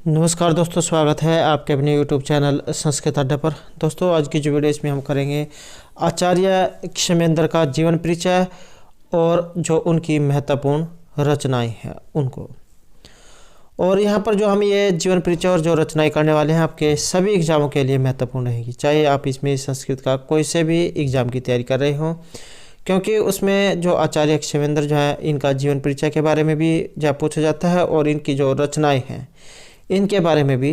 नमस्कार दोस्तों, स्वागत है आपके अपने यूट्यूब चैनल संस्कृत अड्डा पर। दोस्तों, आज की जो वीडियो इसमें हम करेंगे आचार्य क्षेमेंद्र का जीवन परिचय और जो उनकी महत्वपूर्ण रचनाएं हैं उनको। और यहाँ पर जो हम ये जीवन परिचय और जो रचनाएं करने वाले हैं आपके सभी एग्जामों के लिए महत्वपूर्ण रहेगी, चाहे आप इसमें संस्कृत का कोई से भी एग्ज़ाम की तैयारी कर रहे हों, क्योंकि उसमें जो आचार्य क्षेमेंद्र जो है इनका जीवन परिचय के बारे में भी जब पूछा जाता है और इनकी जो रचनाएँ हैं इनके बारे में भी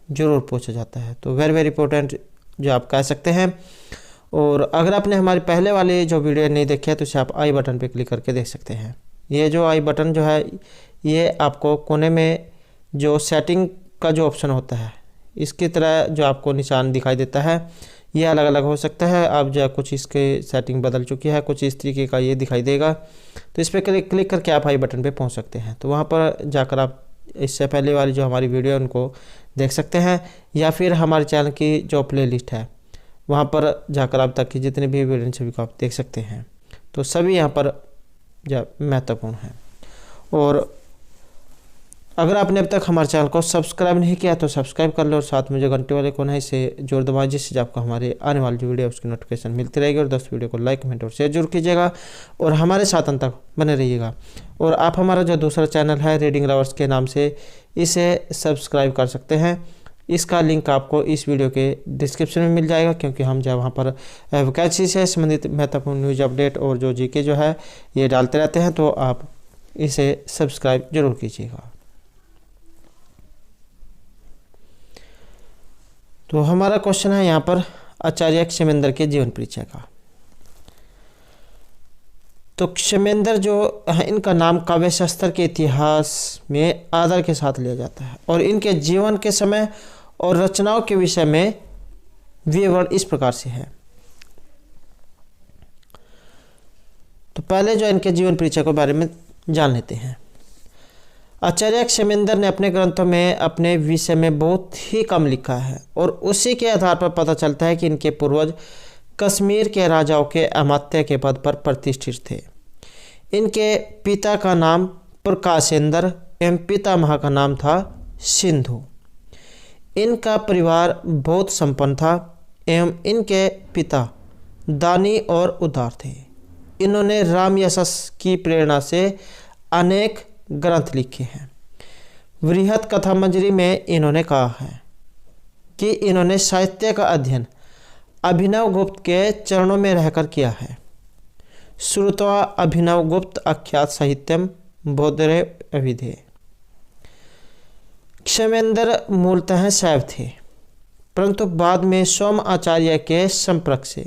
ज़रूर पूछा जाता है। तो वेरी वेरी इंपॉर्टेंट जो आप कह सकते हैं। और अगर आपने हमारी पहले वाली जो वीडियो नहीं देखी है तो इसे आप आई बटन पे क्लिक करके देख सकते हैं। ये जो आई बटन जो है ये आपको कोने में जो सेटिंग का जो ऑप्शन होता है इसकी तरह जो आपको निशान दिखाई देता है, ये अलग अलग हो सकता है। आप जो कुछ इसके सेटिंग बदल चुकी है, कुछ इस तरीके का ये दिखाई देगा, तो इस पर क्लिक करके आप आई बटन पर पहुँच सकते हैं। तो वहाँ पर जाकर आप इससे पहले वाली जो हमारी वीडियो है उनको देख सकते हैं, या फिर हमारे चैनल की जो प्लेलिस्ट है वहाँ पर जाकर आप तक की जितने भी वीडियो सभी को आप देख सकते हैं। तो सभी यहाँ पर जो महत्वपूर्ण हैं। और अगर आपने अब तक हमारे चैनल को सब्सक्राइब नहीं किया तो सब्सक्राइब कर लो और साथ में जो घंटे वाले कोन है इसे जोर दबाएं, जिससे आपको हमारे आने वाली जो वीडियो है उसकी नोटिफिकेशन मिलती रहेगी। और दोस्त वीडियो को लाइक कमेंट और शेयर जरूर कीजिएगा और हमारे साथ अंत तक बने रहिएगा। और आप हमारा जो दूसरा चैनल है रीडिंग लवर्स के नाम से, इसे सब्सक्राइब कर सकते हैं। इसका लिंक आपको इस वीडियो के डिस्क्रिप्शन में मिल जाएगा, क्योंकि हम जब वहाँ पर वैकेंसी से संबंधित महत्वपूर्ण न्यूज़ अपडेट और जो जीके जो है ये डालते रहते हैं, तो आप इसे सब्सक्राइब जरूर कीजिएगा। तो हमारा क्वेश्चन है यहाँ पर आचार्य क्षेमेंद्र के जीवन परिचय का। तो क्षेमेंद्र जो है इनका नाम काव्य शास्त्र के इतिहास में आदर के साथ लिया जाता है और इनके जीवन के समय और रचनाओं के विषय में विवरण इस प्रकार से है। तो पहले जो इनके जीवन परिचय के बारे में जान लेते हैं। आचार्य क्षेमेंद्र ने अपने ग्रंथों में अपने विषय में बहुत ही कम लिखा है और उसी के आधार पर पता चलता है कि इनके पूर्वज कश्मीर के राजाओं के अमात्य के पद पर प्रतिष्ठित थे। इनके पिता का नाम प्रकाशेंद्र एवं पितामह का नाम था सिंधु। इनका परिवार बहुत संपन्न था एवं इनके पिता दानी और उदार थे। इन्होंने राम यशस की प्रेरणा से अनेक ग्रंथ लिखे हैं। वृहत कथा मंजरी में इन्होंने कहा है कि इन्होंने साहित्य का अध्ययन अभिनव गुप्त के चरणों में रहकर किया है। श्रुत्वा अभिनव गुप्त आख्यात साहित्यम बोधरे अविधेय। क्षेमेंद्र मूलतः शैव थे, परंतु बाद में सोम आचार्य के संपर्क से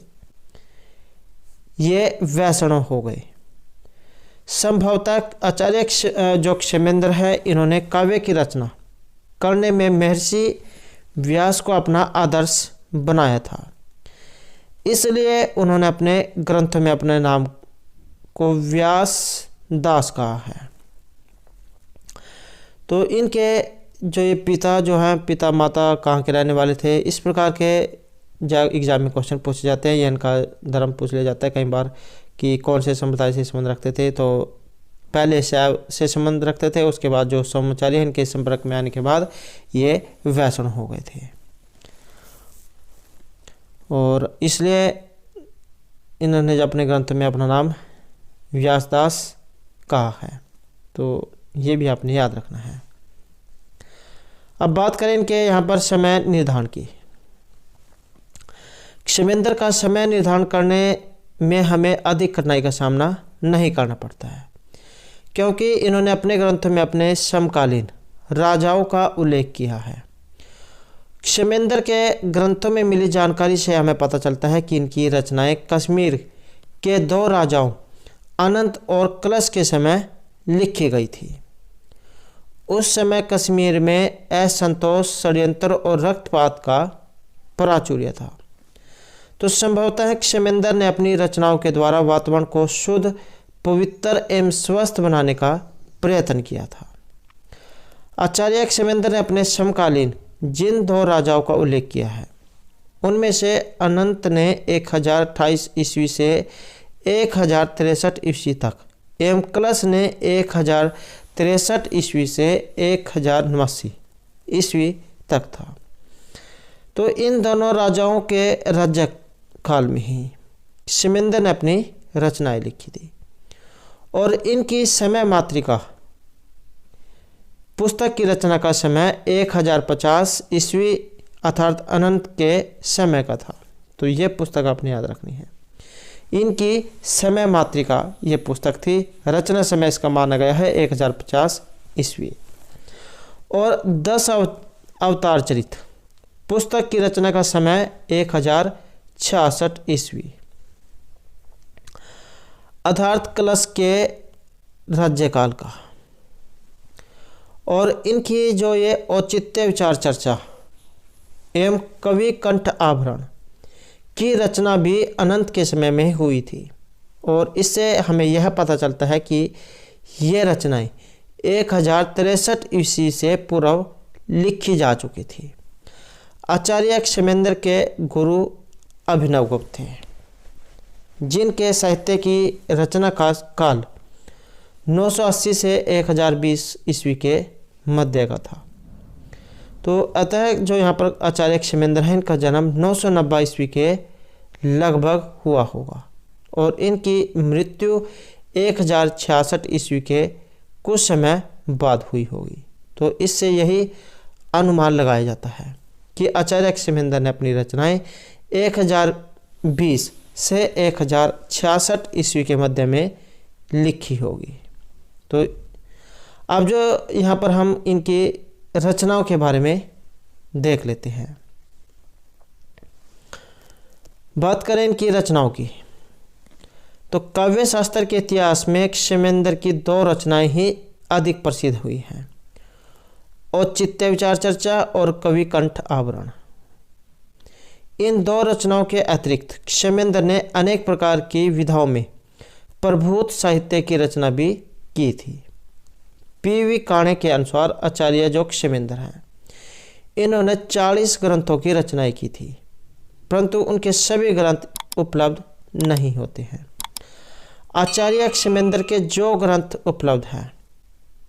ये वैष्णव हो गए। संभवतः आचार्य जो क्षेमेंद्र है इन्होंने काव्य की रचना करने में महर्षि व्यास को अपना आदर्श बनाया था, इसलिए उन्होंने अपने ग्रंथों में अपने नाम को व्यास दास कहा है। तो इनके जो ये पिता जो हैं, पिता माता कहाँ के रहने वाले थे, इस प्रकार के जब एग्जाम में क्वेश्चन पूछे जाते हैं या इनका धर्म पूछ लिया जाता है कई बार कि कौन से संप्रदाय से संबंध रखते थे। तो पहले शैव से संबंध रखते थे, उसके बाद जो सोमाचार्य इनके संपर्क में आने के बाद ये वैष्णव हो गए थे और इसलिए इन्होंने जब अपने ग्रंथ में अपना नाम व्यासदास कहा है। तो ये भी आपने याद रखना है। अब बात करें इनके यहाँ पर समय निर्धारण की। क्षेमेंद्र का समय निर्धारण करने में हमें अधिक कठिनाई का सामना नहीं करना पड़ता है, क्योंकि इन्होंने अपने ग्रंथों में अपने समकालीन राजाओं का उल्लेख किया है। क्षेमेंद्र के ग्रंथों में मिली जानकारी से हमें पता चलता है कि इनकी रचनाएं कश्मीर के दो राजाओं अनंत और कलश के समय लिखी गई थी। उस समय कश्मीर में असंतोष, षड्यंत्र और रक्तपात का प्राचुर्य था। तो संभवतः क्षेमेंद्र ने अपनी रचनाओं के द्वारा वातावरण को शुद्ध, पवित्र एवं स्वस्थ बनाने का प्रयत्न किया था। आचार्य क्षेमेंद्र ने अपने समकालीन जिन दो राजाओं का उल्लेख किया है उनमें से अनंत ने 1028 ईस्वी से 1063 ईस्वी तक एवं कलश ने 1063 ईस्वी से 1089 ईस्वी तक था। तो इन दोनों राजाओं के राज्य काल में ही क्षेमेंद्र ने अपनी रचनाएं लिखी थी और इनकी समय मात्रिका पुस्तक की रचना का समय 1050 ईस्वी अर्थात अनंत के समय का था। तो ये पुस्तक आपने याद रखनी है। इनकी समय मात्रिका ये पुस्तक थी। रचना समय इसका माना गया है 1050 ईस्वी। और 10 अवतार चरित पुस्तक की रचना का समय 1066 ईस्वी अर्थात कलश के राज्यकाल का। और इनकी जो ये औचित्य विचार चर्चा एवं कवि कंठ आभरण की रचना भी अनंत के समय में हुई थी। और इससे हमें यह पता चलता है कि ये रचनाएं 1063 ईस्वी से पूर्व लिखी जा चुकी थी। आचार्य क्षेमेंद्र के गुरु अभिनवगुप्त थे, जिनके साहित्य की रचना का काल 980 से 1020 ईस्वी के मध्य का था। तो अतः जो यहाँ पर आचार्य क्षेमेंद्र हैं, इनका जन्म 990 ईस्वी के लगभग हुआ होगा और इनकी मृत्यु 1066 ईस्वी के कुछ समय बाद हुई होगी। तो इससे यही अनुमान लगाया जाता है कि आचार्य क्षेमेंद्र ने अपनी रचनाएं 1020 से 1066 ईस्वी के मध्य में लिखी होगी। तो अब जो यहाँ पर हम इनकी रचनाओं के बारे में देख लेते हैं। बात करें इनकी रचनाओं की, तो काव्य शास्त्र के इतिहास में क्षेमेंद्र की 2 रचनाएं ही अधिक प्रसिद्ध हुई हैं, औचित्य विचार चर्चा और कवि कंठ आभरण। इन 2 रचनाओं के अतिरिक्त क्षेमेंद्र ने अनेक प्रकार की विधाओं में प्रभूत साहित्य की रचना भी की थी। पी.वी. काणे के अनुसार आचार्य जो क्षेमेंद्र हैं, इन्होंने 40 ग्रंथों की रचनाएं की थी, परंतु उनके सभी ग्रंथ उपलब्ध नहीं होते हैं। आचार्य क्षेमेंद्र के जो ग्रंथ उपलब्ध हैं,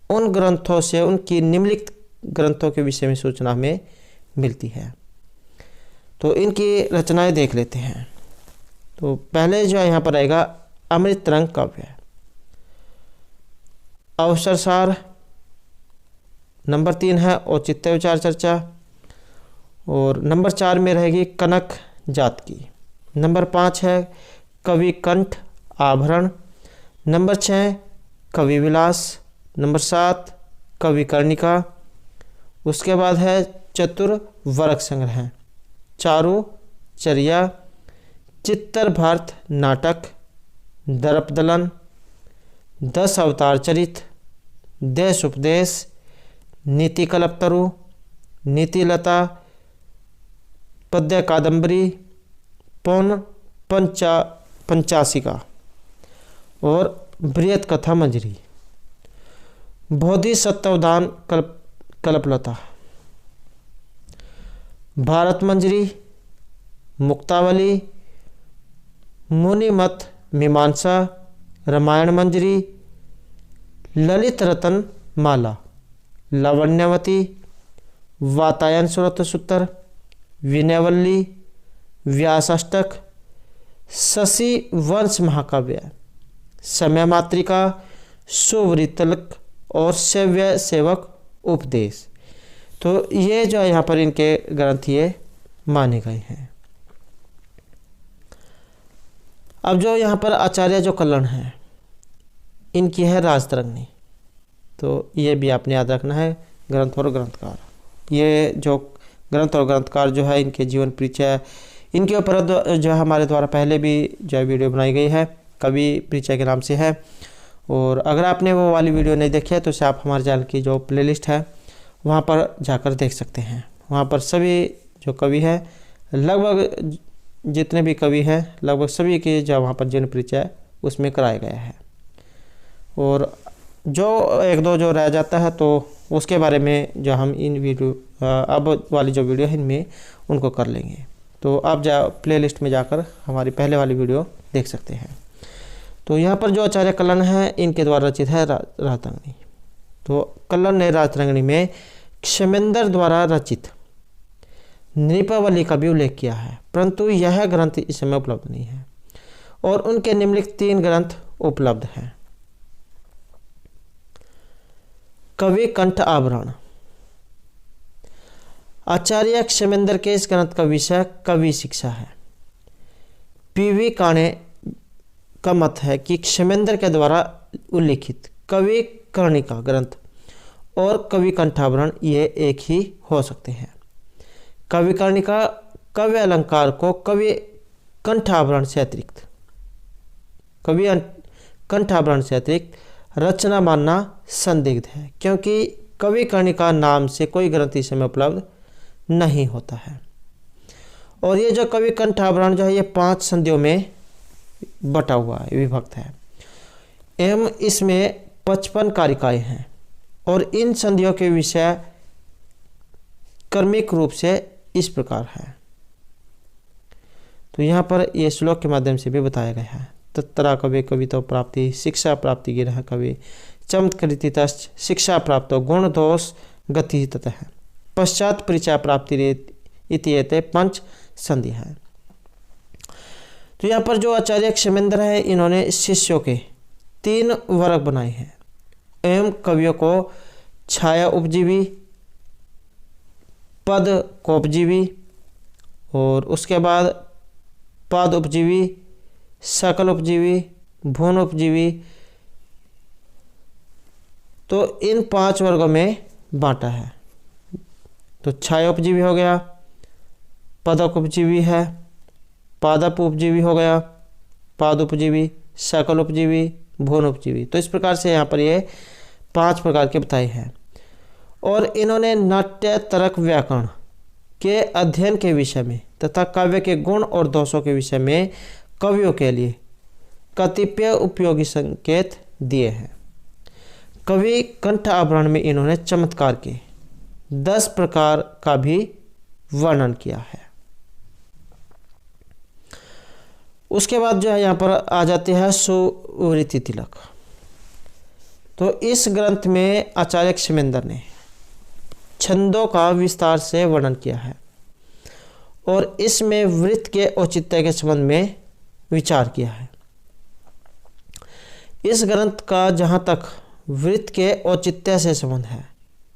उन ग्रंथों से उनकी निम्नलिखित ग्रंथों के विषय में सूचना हमें मिलती है। तो इनकी रचनाएं देख लेते हैं। तो पहले जो यहाँ पर आएगा अमृत रंग काव्य, अवसरसार। नंबर 3 है औचित्य विचार चर्चा और नंबर 4 में रहेगी कनक जात की। नंबर 5 है कवि कंठ आभरण। नंबर 6 कवि विलास। नंबर 7 कवि कर्णिका। उसके बाद है चतुर्वर्ग संग्रह, चारु चर्या, चित्तर भारत नाटक, दर्पदलन, 10 अवतार चरित, देश उपदेश, नीति कल्पतरु, नीतिलता, पद्य कादंबरी, पौन पंचाशिका और बृहत कथा मंजरी, बोधिसत्वदान कल्पलता, भारत मंजरी, मुक्तावली, मुनिमत मीमांसा, रामायण मंजरी, ललित रतन माला, लावण्यवती, वातायन सुरत सूत्र, विनयवल्ली, व्यासाष्टक, शशि वंश महाकाव्य, समय मात्रिका, सुवृतलक और सेव्य सेवक उपदेश। तो ये जो यहाँ पर इनके ग्रंथ ये माने गए हैं। अब जो यहाँ पर आचार्य जो कल्याण है, इनकी है राजतरंगिणी। तो ये भी आपने याद रखना है, ग्रंथ और ग्रंथकार। ये जो ग्रंथ और ग्रंथकार जो है, इनके जीवन परिचय, इनके ऊपर जो है हमारे द्वारा पहले भी जो है वीडियो बनाई गई है, कवि परिचय के नाम से है। और अगर आपने वो वाली वीडियो नहीं देखी है तो उसे आप हमारे चैनल की जो प्लेलिस्ट है वहाँ पर जाकर देख सकते हैं। वहाँ पर सभी जो कवि हैं, लगभग जितने भी कवि हैं, लगभग सभी के जो वहाँ पर जीवन परिचय उसमें कराया गया है। और जो 1-2 जो रह जाता है तो उसके बारे में जो हम इन वीडियो अब वाली जो वीडियो है इनमें उनको कर लेंगे। तो आप प्लेलिस्ट में जाकर हमारी पहले वाली वीडियो देख सकते हैं। तो यहाँ पर जो आचार्य कल्याण है, इनके द्वारा रचित है राजतरंगिणी। तो कल्याण ने राजतरंगिणी में क्षेमेंद्र द्वारा रचित नृपावली का भी उल्लेख किया है, परंतु यह ग्रंथ इस समय उपलब्ध नहीं है। और उनके निम्नलिखित 3 ग्रंथ उपलब्ध हैं। कवि कंठ आवरण। आचार्य क्षेमेंद्र के इस ग्रंथ का विषय कवि शिक्षा है। पीवी काणे का मत है कि क्षेमेंद्र के द्वारा उल्लिखित कवि कर्णिका ग्रंथ और कवि कंठावरण ये एक ही हो सकते हैं। कवि कर्णिका काव्य अलंकार को कवि कंठावरण से अतिरिक्त रचना मानना संदिग्ध है, क्योंकि कवि कर्णिका नाम से कोई ग्रंथ इस समय उपलब्ध नहीं होता है। और ये जो कवि कंठावरण जो है ये 5 संधियों में बटा हुआ है, विभक्त है एवं इसमें 55 कारिकाएं हैं। और इन संधियों के विषय क्रमिक रूप से इस प्रकार है। तो यहाँ पर ये श्लोक के माध्यम से भी बताया गया है। तत्तरा कवि कवितो प्राप्ति शिक्षा प्राप्ति गिरह कवि चमत्कृति तस् शिक्षा प्राप्त गुण दोष गति ततः पश्चात परिचय प्राप्ति इति 5 संधि है। तो यहाँ पर जो आचार्य क्षेमेंद्र है इन्होंने शिष्यों के 3 वर्ग बनाए हैं एवं कवियों को छाया उपजीवी, पद कोपजीवी और उसके बाद पाद उपजीवी, सकल उपजीवी, भुवन उपजीवी, तो इन 5 वर्गों में बांटा है। तो छाया उपजीवी हो गया, पदक उपजीवी है, पादप उपजीवी हो गया, पाद उपजीवी, सकल उपजीवी, भुवन उपजीवी। तो इस प्रकार से यहाँ पर ये 5 प्रकार के बताए हैं। और इन्होंने नाट्य तर्क व्याकरण के अध्ययन के विषय में तथा काव्य के गुण और दोषों के विषय में कवियों के लिए कतिपय उपयोगी संकेत दिए हैं। कवि कंठ आवरण में इन्होंने चमत्कार के 10 प्रकार का भी वर्णन किया है। उसके बाद जो है यहाँ पर आ जाते हैं सुवृत्ति तिलक। तो इस ग्रंथ में आचार्य क्षेमेंद्र ने छंदों का विस्तार से वर्णन किया है और इसमें वृत्त के औचित्य के संबंध में विचार किया है। इस ग्रंथ का जहाँ तक वृत्त के औचित्य से संबंध है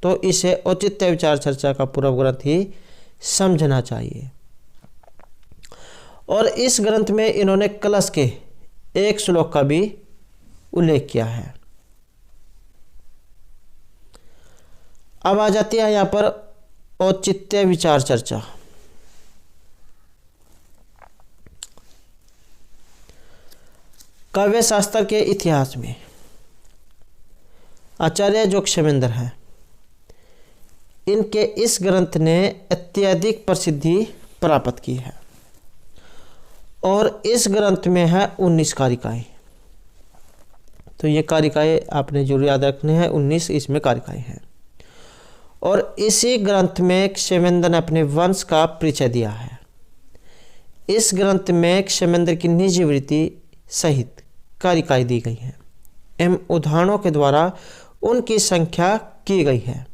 तो इसे औचित्य विचार चर्चा का पूर्व ग्रंथ ही समझना चाहिए। और इस ग्रंथ में इन्होंने कलश के 1 श्लोक का भी उल्लेख किया है। अब आ जाती है यहाँ पर औचित्य विचार चर्चा। काव्य शास्त्र के इतिहास में आचार्य जो क्षेमेंद्र हैं इनके इस ग्रंथ ने अत्यधिक प्रसिद्धि प्राप्त की है और इस ग्रंथ में है 19 कारिकाएं। तो ये कारिकाएं आपने जरूर याद रखने हैं, 19 इसमें कारिकाएं हैं। और इसी ग्रंथ में क्षेमेंद्र ने अपने वंश का परिचय दिया है। इस ग्रंथ में क्षेमेंद्र की निजी वृत्ति सहित कारिकाएं दी गई हैं एवं उदाहरणों के द्वारा उनकी संख्या की गई है।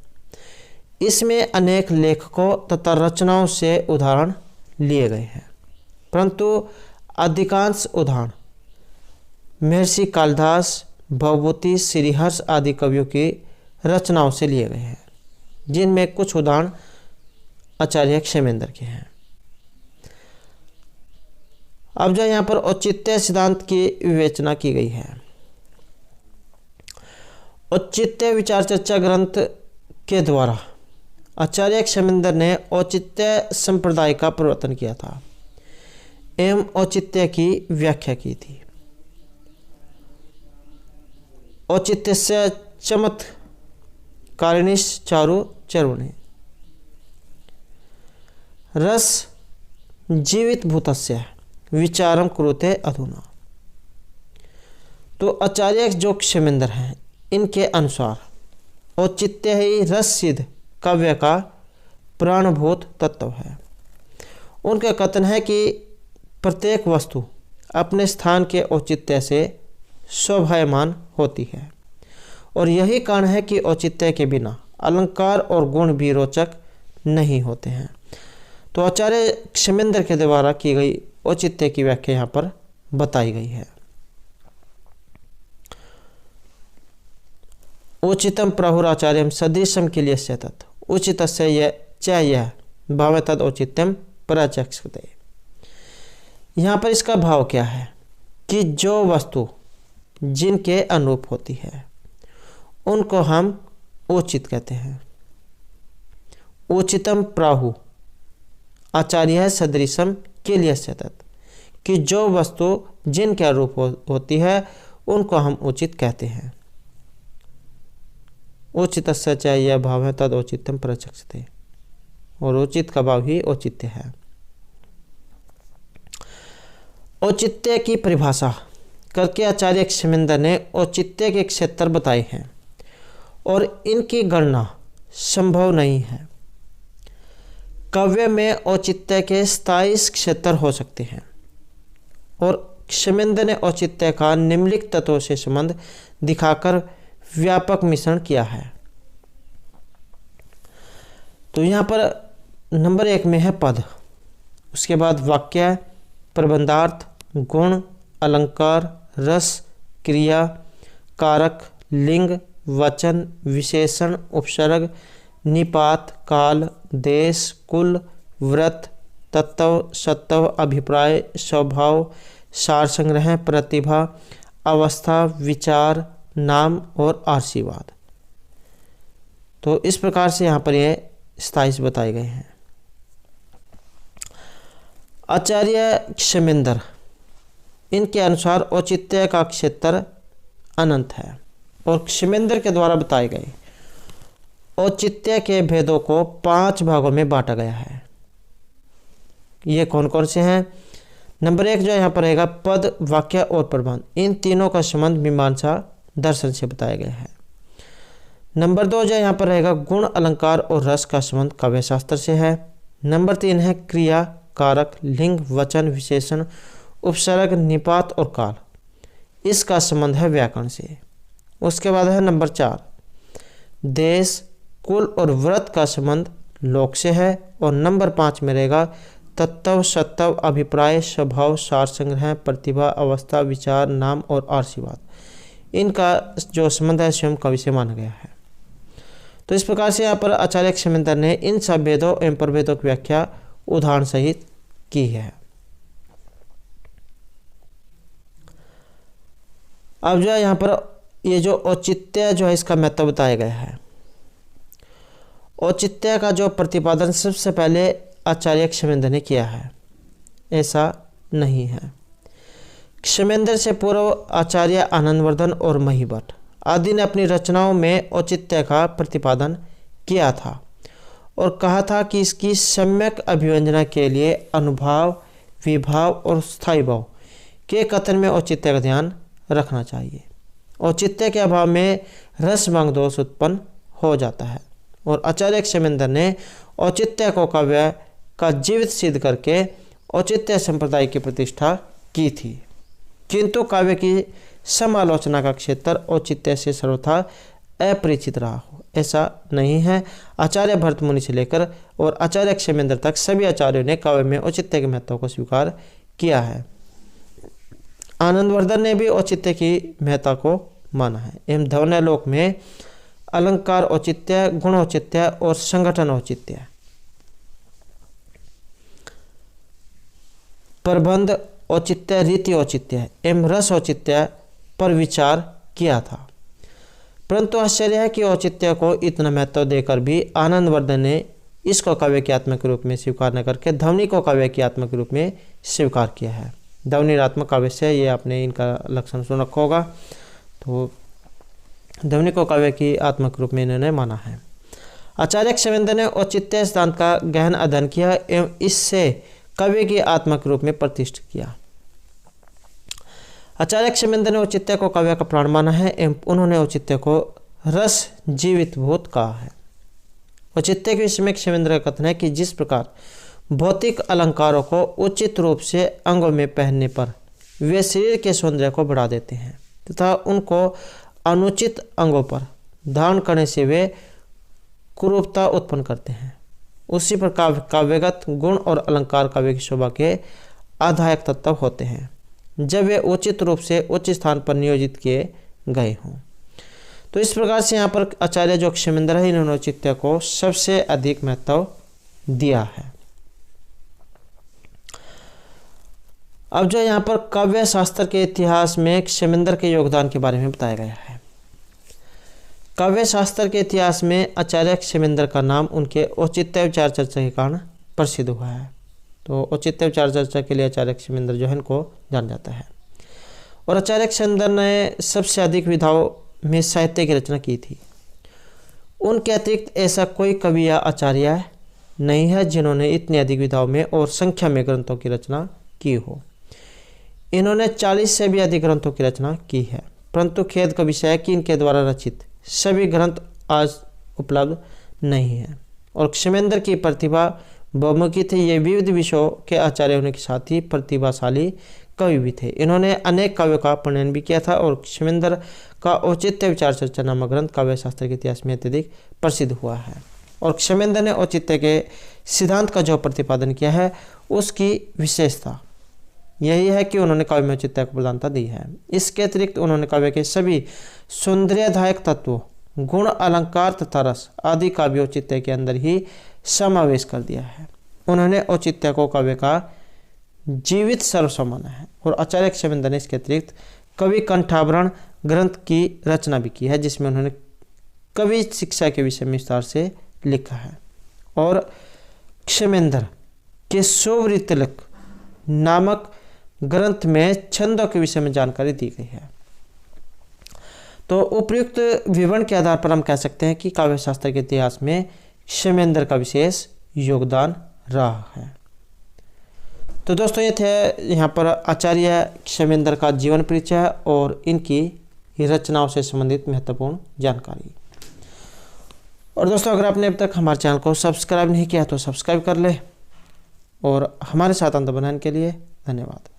इसमें अनेक लेखकों तथा रचनाओं से उदाहरण लिए गए हैं, परंतु अधिकांश उदाहरण महर्षि कालिदास, भवभूति, श्रीहर्ष आदि कवियों की रचनाओं से लिए गए हैं, जिनमें कुछ उदाहरण आचार्य क्षेमेंद्र के हैं। अब जो यहाँ पर औचित्य सिद्धांत की विवेचना की गई है। औचित्य विचार चर्चा ग्रंथ के द्वारा आचार्य क्षेमेंद्र ने औचित्य संप्रदाय का प्रवर्तन किया था एवं औचित्य की व्याख्या की थी। औचित्य से चमत्कारिणीश चारु चरुणे रस जीवित भूतस्य विचारम कुरुते अधुना। तो आचार्य जो क्षेमेंद्र हैं इनके अनुसार औचित्य ही रस सिद्ध काव्य का प्राणभूत तत्व है। उनका कथन है कि प्रत्येक वस्तु अपने स्थान के औचित्य से शोभायमान होती है और यही कारण है कि औचित्य के बिना अलंकार और गुण भी रोचक नहीं होते हैं। तो आचार्य क्षेमेंद्र के द्वारा की गई औचित्य की व्याख्या यहाँ पर बताई गई है। उचितम प्राहुराचार्यम सदृशम किल्यस्य तत् उचितस्य च यह भाव तद औचित्यम प्रचक्षते। यहाँ पर इसका भाव क्या है कि जो वस्तु जिनके अनुरूप होती है उनको हम उचित कहते हैं। उचितम प्राहु आचार्य सदृशम किल्यस्य तत्, कि जो वस्तु जिनके अनुरूप होती है उनको हम उचित कहते हैं। उचितस्य च यह भाव है तद औचित्यम प्रचक्षते, और उचित का भाव ही औचित्य है। औचित्य की परिभाषा करके आचार्य क्षेमेंद्र ने औचित्य के क्षेत्र बताए हैं और इनकी गणना संभव नहीं है। काव्य में औचित्य के 27 क्षेत्र हो सकते हैं और क्षेमेंद्र ने औचित्य का निम्नलिखित तत्वों से संबंध दिखाकर व्यापक मिश्रण किया है। तो यहाँ पर नंबर 1 में है पद, उसके बाद वाक्य, प्रबंधार्थ, गुण, अलंकार, रस, क्रिया, कारक, लिंग, वचन, विशेषण, उपसर्ग, निपात, काल, देश, कुल, व्रत, तत्व, सत्व, अभिप्राय, स्वभाव, सार संग्रह, प्रतिभा, अवस्था, विचार, नाम और आशीर्वाद। तो इस प्रकार से यहाँ पर ये 27 बताए गए हैं। आचार्य क्षेमेंद्र इनके अनुसार औचित्य का क्षेत्र अनंत है और क्षेमेंद्र के द्वारा बताए गए औचित्य के भेदों को 5 भागों में बांटा गया है। ये कौन कौन से हैं? नंबर 1 जो यहाँ पर रहेगा पद, वाक्य और प्रबंध, इन तीनों का संबंध मीमांसा दर्शन से बताया गया है। नंबर 2 जो यहाँ पर रहेगा गुण, अलंकार और रस का संबंध काव्यशास्त्र से है। नंबर 3 है क्रिया, कारक, लिंग, वचन, विशेषण, उपसर्ग, निपात और काल, इसका संबंध है व्याकरण से। उसके बाद है नंबर 4 देश, कुल और व्रत का संबंध लोक से है। और नंबर 5 में रहेगा तत्व, सत्व, अभिप्राय, स्वभाव, सार संग्रह, प्रतिभा, अवस्था, विचार, नाम और आशीर्वाद, इनका जो संबंध है स्वयं कवि से माना गया है। तो इस प्रकार से यहाँ पर आचार्य क्षेमेंद्र ने इन सब भेदों एवं प्रभेदों की व्याख्या उदाहरण सहित की है। अब जो है यहाँ पर ये जो औचित्य जो है इसका महत्व बताया गया है। औचित्य का जो प्रतिपादन सबसे पहले आचार्य क्षेमेंद्र ने किया है, ऐसा नहीं है। क्षेमेंद्र से पूर्व आचार्य आनंदवर्धन और महिभट्ट आदि ने अपनी रचनाओं में औचित्य का प्रतिपादन किया था और कहा था कि इसकी सम्यक अभिव्यंजना के लिए अनुभाव, विभाव और स्थायी भाव के कथन में औचित्य का ध्यान रखना चाहिए। औचित्य के अभाव में रसभंग दोष उत्पन्न हो जाता है और आचार्य क्षेमेंद्र ने औचित्य को काव्य का जीवित सिद्ध करके औचित्य संप्रदाय की प्रतिष्ठा की थी। किंतु काव्य की समालोचना का क्षेत्र औचित्य से सर्वथा अपरिचित रहा हो, ऐसा नहीं है। आचार्य भरत मुनि से लेकर और आचार्य क्षेमेंद्र तक सभी आचार्यों ने काव्य में औचित्य के महत्व को स्वीकार किया है। आनंदवर्धन ने भी औचित्य की महत्ता को माना है एवं ध्वन्यालोक में अलंकार औचित्य, गुण औचित्य और संगठन औचित्य, प्रबंध औचित्य, रीति औचित्य एवं रस औचित्य पर विचार किया था। परंतु आश्चर्य है कि औचित्य को इतना महत्व देकर भी आनंदवर्धन ने इसको काव्य के आत्मा के रूप में स्वीकार न करके ध्वनि को काव्य के आत्मा के रूप में स्वीकार किया है। ध्वनिरात्मक काव्य से ये आपने इनका लक्षण सुन रखा होगा। तो ध्वनि को काव्य की आत्मा के रूप में इन्होंने माना है। आचार्य क्षेमेंद्र ने औचित्य सिद्धांत का गहन अध्ययन किया एवं इससे काव्य की आत्मा के रूप में प्रतिष्ठित किया। आचार्य क्षेमेंद्र ने औचित्य को काव्य का प्राण माना है एवं उन्होंने औचित्य को रस जीवित भूत कहा है। औचित्य के विषय में क्षेमेंद्र का कथन है कि जिस प्रकार भौतिक अलंकारों को उचित रूप से अंगों में पहनने पर वे शरीर के सौंदर्य को बढ़ा देते हैं तथा उनको अनुचित अंगों पर धारण करने से वे कुरूपता उत्पन्न करते हैं। उसी पर काव्यगत गुण और अलंकार काव्य की शोभा के आधायक तत्व होते हैं जब वे उचित रूप से उच्च स्थान पर नियोजित किए गए हों। तो इस प्रकार से यहाँ पर आचार्य जो क्षेमेंद्र है, इन्होंने औचित्य को सबसे अधिक महत्व दिया है। अब जो यहाँ पर काव्य शास्त्र के इतिहास में क्षेमेंद्र के योगदान के बारे में बताया गया है। काव्य शास्त्र के इतिहास में आचार्य क्षेमेंद्र का नाम उनके औचित्य विचार चर्चा के कारण प्रसिद्ध हुआ है। तो औचित्य विचार चर्चा के लिए आचार्य क्षेमेंद्र जो है इनको जाना जाता है। और आचार्य क्षेमेंद्र ने सबसे अधिक विधाओं में साहित्य की रचना की थी। उनके अतिरिक्त ऐसा कोई कवि या आचार्य नहीं है जिन्होंने इतनी अधिक विधाओं में और संख्या में ग्रंथों की रचना की हो। इन्होंने 40 से भी अधिक ग्रंथों की रचना की है, परंतु खेद का विषय है कि इनके द्वारा रचित सभी ग्रंथ आज उपलब्ध नहीं है। और क्षेमेंद्र की प्रतिभा बहुमुखी थी। ये विविध विषयों के आचार्य होने के साथ ही प्रतिभाशाली कवि भी थे। इन्होंने अनेक काव्यों का प्रणयन भी किया था और क्षेमेंद्र का औचित्य विचार चर्चा नामक ग्रंथ काव्य शास्त्र के इतिहास में अत्यधिक प्रसिद्ध हुआ है। और क्षेमेंद्र ने औचित्य के सिद्धांत का जो प्रतिपादन किया है उसकी विशेषता यही है कि उन्होंने काव्य में औचित्य को प्रधानता दी है। इसके अतिरिक्त उन्होंने काव्य के सभी सौंदर्यदायक तत्वों, गुण, अलंकार तथा रस आदि काव्य औचित्य के अंदर ही समावेश कर दिया है। उन्होंने औचित्य को काव्य का जीवित सर्वस्व माना है। और आचार्य क्षेमेंद्र ने इसके अतिरिक्त कवि कंठाभरण ग्रंथ की रचना भी की है, जिसमें उन्होंने कवि शिक्षा के विषय में विस्तार से लिखा है। और क्षेमेंद्र के शोभतिलक नामक ग्रंथ में छंदों के विषय में जानकारी दी गई है। तो उपयुक्त विवरण के आधार पर हम कह सकते हैं कि काव्य शास्त्र के इतिहास में क्षेमेंद्र का विशेष योगदान रहा है। तो दोस्तों ये थे यहाँ पर आचार्य क्षेमेंद्र का जीवन परिचय और इनकी रचनाओं से संबंधित महत्वपूर्ण जानकारी। और दोस्तों अगर आपने अब तक हमारे चैनल को सब्सक्राइब नहीं किया तो सब्सक्राइब कर ले और हमारे साथ अंत बनाने के लिए धन्यवाद।